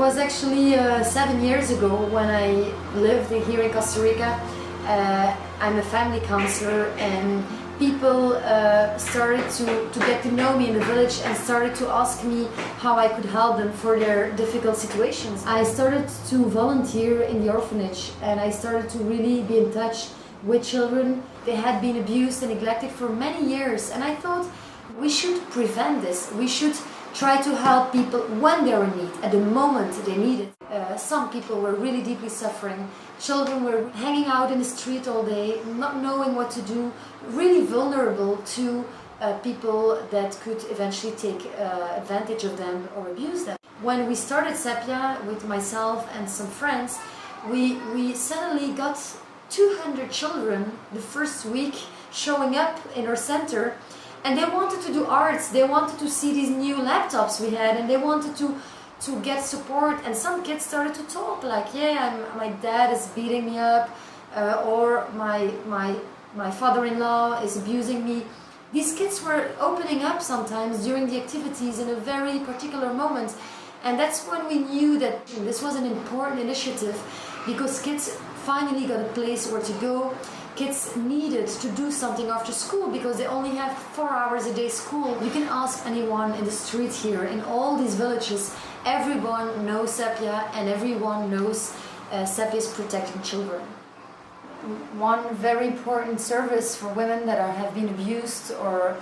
was actually 7 years ago when I lived here in Costa Rica. I'm a family counselor, and people started to get to know me in the village and started to ask me how I could help them for their difficult situations. I started to volunteer in the orphanage, and I started to really be in touch with children. They had been abused and neglected for many years, and I thought we should prevent this. We should try to help people when they're in need, at the moment they need it. Some people were really deeply suffering. Children were hanging out in the street all day, not knowing what to do, really vulnerable to people that could eventually take advantage of them or abuse them. When we started CEPIA with myself and some friends, we suddenly got 200 children the first week showing up in our center, and they wanted to do arts, they wanted to see these new laptops we had, and they wanted to get support. And some kids started to talk like, yeah, my dad is beating me up, or my father-in-law is abusing me. These kids were opening up sometimes during the activities in a very particular moment, and that's when we knew that this was an important initiative, because kids finally got a place where to go. Kids needed to do something after school because they only have 4 hours a day school. You can ask anyone in the street here, in all these villages, everyone knows CEPIA, and everyone knows CEPIA is protecting children. One very important service for women that have been abused or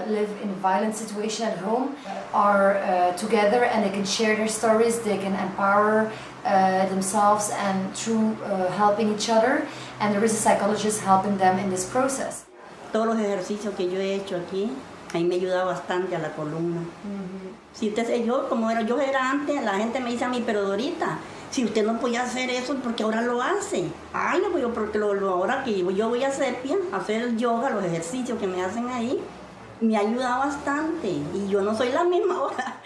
live in a violent situation at home are together, and they can share their stories, they can empower themselves and through helping each other, and there is a psychologist helping them in this process. Todos los ejercicios que yo he hecho aquí, a mí me ayuda bastante a la columna. Si usted, yo era antes, la gente me dice a mí, pero Dorita, si usted no podía hacer eso, ¿por qué ahora lo hace? Ay, no, yo porque ahora que yo voy a CEPIA, a hacer el yoga, los ejercicios que me hacen ahí, me ayuda bastante, y yo no soy la misma ahora.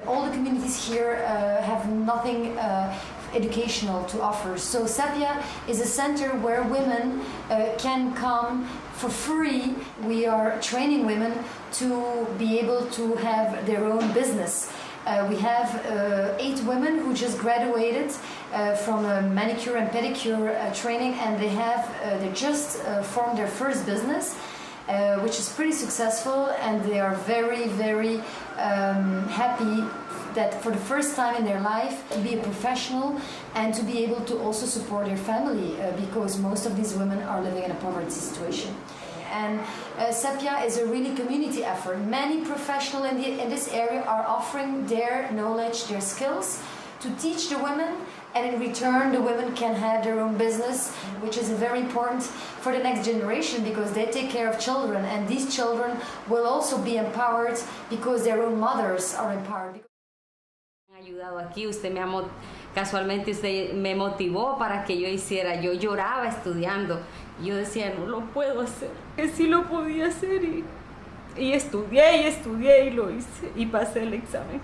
All the communities here have nothing educational to offer. So CEPIA is a center where women can come for free. We are training women to be able to have their own business. We have 8 women who just graduated from a manicure and pedicure training, and they just formed their first business, which is pretty successful, and they are very, very happy that for the first time in their life to be a professional and to be able to also support their family, because most of these women are living in a poverty situation. And CEPIA is a really community effort. Many professionals in this area are offering their knowledge, their skills to teach the women, and in return the women can have their own business, which is very important for the next generation, because they take care of children, and these children will also be empowered because their own mothers are empowered. Ayudado aquí, casualmente usted me motivó para que yo hiciera. Yo lloraba estudiando, yo decía, no lo puedo hacer, que sí lo podía hacer, y estudié y lo hice y pasé el examen.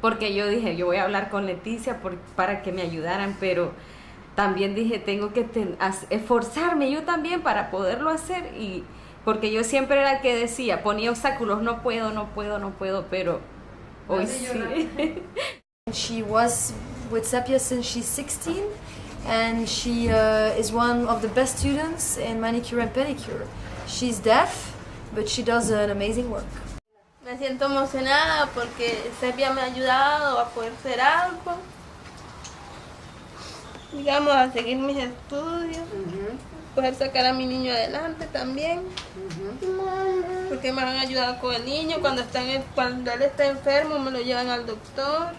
Porque yo dije, yo voy a hablar con Leticia para que me ayudaran, pero también dije, tengo que esforzarme yo también para poderlo hacer, y porque yo siempre era el que decía, ponía obstáculos, no puedo, pero hoy sí. She was with CEPIA since she's 16, and she is one of the best students in manicure and pedicure. She's deaf, but she does an amazing work. Me siento emocionada porque CEPIA me ha ayudado a poder hacer algo, digamos, a seguir mis estudios, poder sacar a mi niño adelante también, porque me han ayudado con el niño. Cuando él está enfermo me lo llevan al doctor.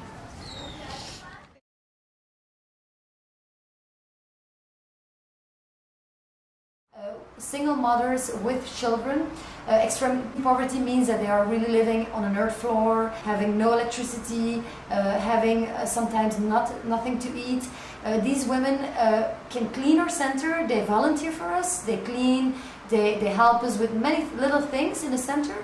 Single mothers with children, extreme poverty means that they are really living on an earth floor, having no electricity, having sometimes nothing to eat. These women can clean our center, they volunteer for us, they clean, they help us with many little things in the center,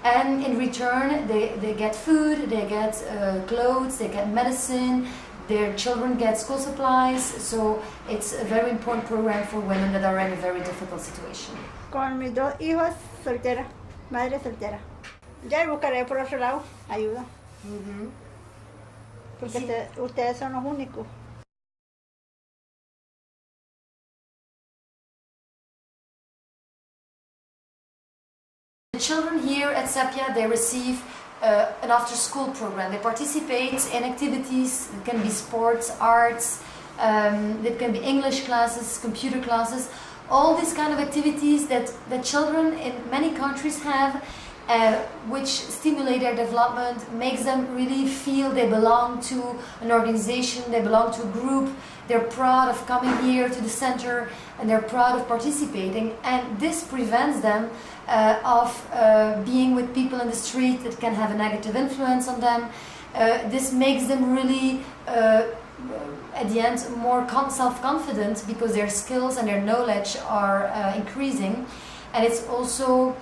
and in return they get food, they get clothes, they get medicine, their children get school supplies, so it's a very important program for women that are in a very difficult situation. Con mis 2 hijos solteras. Madre soltera. Ya buscaré por otro lado ayuda. Porque Sí. ustedes son los únicos. The children here at CEPIA, they receive an after-school program. They participate in activities. It can be sports, arts, it can be English classes, computer classes, all these kind of activities that children in many countries have, which stimulate their development, makes them really feel they belong to an organization, they belong to a group, they're proud of coming here to the center, and they're proud of participating, and this prevents them of being with people in the street that can have a negative influence on them. This makes them really at the end more self-confident because their skills and their knowledge are increasing, and it's also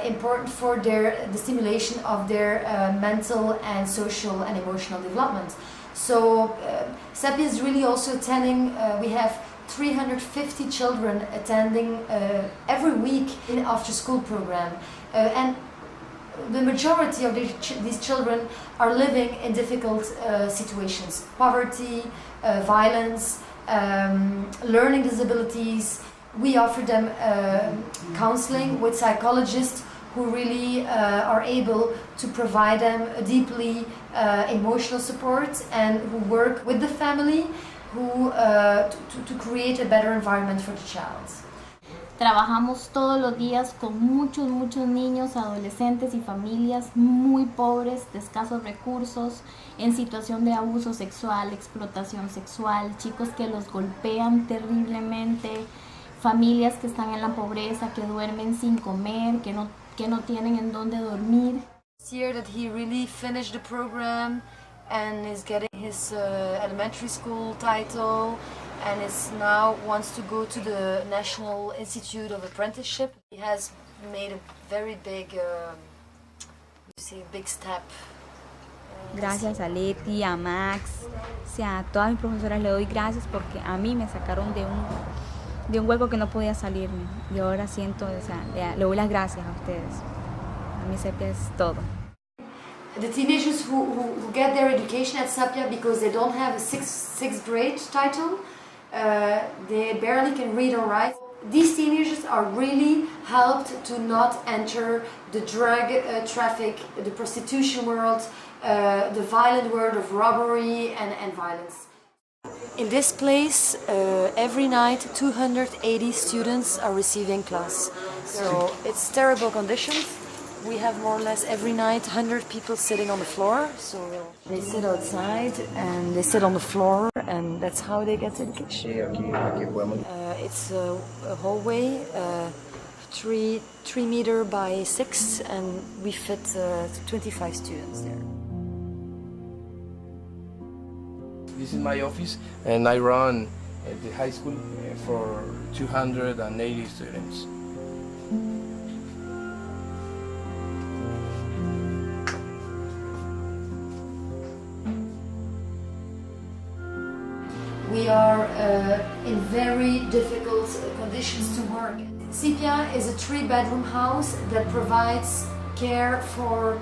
important for the stimulation of their mental and social and emotional development. So CEPIA is really also attending, we have 350 children attending every week in after school program, and the majority of these children are living in difficult situations: poverty, violence, learning disabilities. We offer them counseling with psychologists who really are able to provide them a deeply emotional support, and who work with the family to create a better environment for the child. Trabajamos todos los días con muchos niños, adolescentes y familias muy pobres, de escasos recursos, en situación de abuso sexual, explotación sexual, chicos que los golpean terriblemente, familias que están en la pobreza, que duermen sin comer, que no tienen en dónde dormir. This year that he really finished the program and is getting his elementary school title, and is now wants to go to the National Institute of Apprenticeship. He has made a very big, big step. Gracias a Leti, a Max, o sea, a todas mis profesoras le doy gracias porque a mí me sacaron de un hueco que no podía salirme, y ahora siento, o sea, le doy las gracias a ustedes. A mí CEPIA es todo. The teenagers who get their education at CEPIA because they don't have a sixth grade title, they barely can read or write. These teenagers are really helped to not enter the drug traffic, the prostitution world, the violent world of robbery and violence. In this place, every night 280 students are receiving class. So it's terrible conditions. We have more or less every night 100 people sitting on the floor. So they sit outside and they sit on the floor, and that's how they get education. It's a hallway, 3 meter by 6, and we fit 25 students there. This is my office, and I run the high school for 280 students. We are in very difficult conditions to work. CEPIA is a 3-bedroom house that provides care for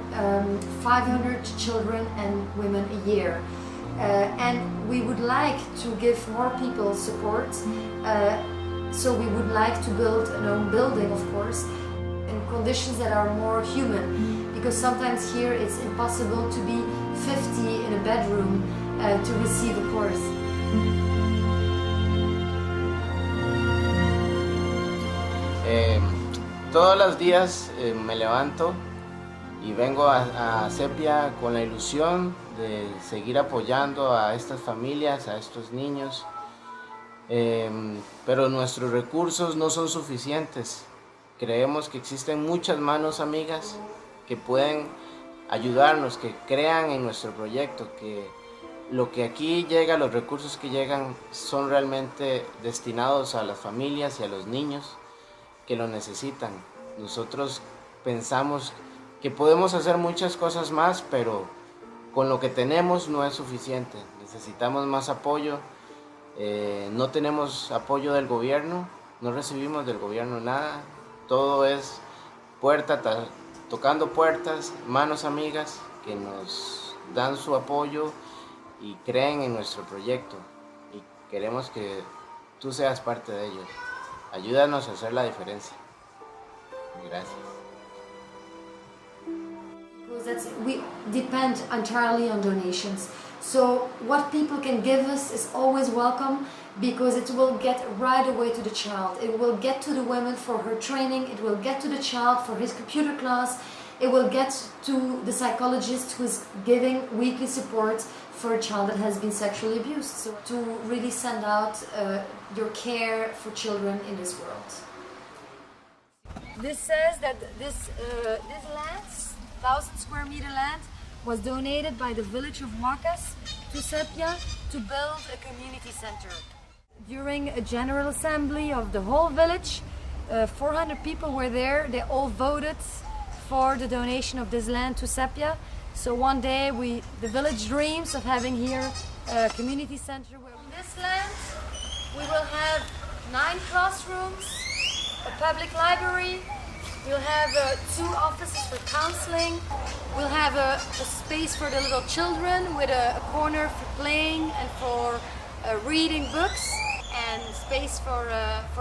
500 children and women a year. And we would like to give more people support, so we would like to build an own building, of course, in conditions that are more human, because sometimes here it's impossible to be 50 in a bedroom to receive a course. Todos los días me levanto y vengo a CEPIA con la ilusión de seguir apoyando a estas familias, a estos niños, pero nuestros recursos no son suficientes. Creemos que existen muchas manos amigas que pueden ayudarnos, que crean en nuestro proyecto, que lo que aquí llega, los recursos que llegan son realmente destinados a las familias y a los niños que lo necesitan. Nosotros pensamos que podemos hacer muchas cosas más, pero con lo que tenemos no es suficiente. Necesitamos más apoyo. No tenemos apoyo del gobierno, no recibimos del gobierno nada. Todo es puerta tocando puertas, manos amigas que nos dan su apoyo y creen en nuestro proyecto, y queremos que tú seas parte de ello. Ayúdanos a hacer la diferencia. Gracias. Because we depend entirely on donations. So what people can give us is always welcome, because it will get right away to the child. It will get to the woman for her training, it will get to the child for his computer class, it will get to the psychologist who is giving weekly support for a child that has been sexually abused. So to really send out your care for children in this world. This says that this land, 1,000 square meter land, was donated by the village of Huacas to CEPIA to build a community center. During a general assembly of the whole village, 400 people were there. They all voted for the donation of this land to CEPIA. So one day the village dreams of having here a community center. Where on this land we will have 9 classrooms, a public library, we'll have 2 offices for counseling, we'll have a space for the little children with a corner for playing and for reading books, and space for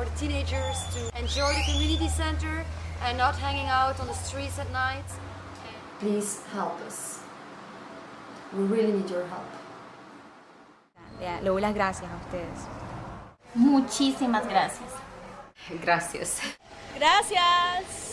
the teenagers to enjoy the community center and not hanging out on the streets at night. Please help us. We really need your help. Le doy las gracias a ustedes. Muchísimas gracias. Gracias. Gracias.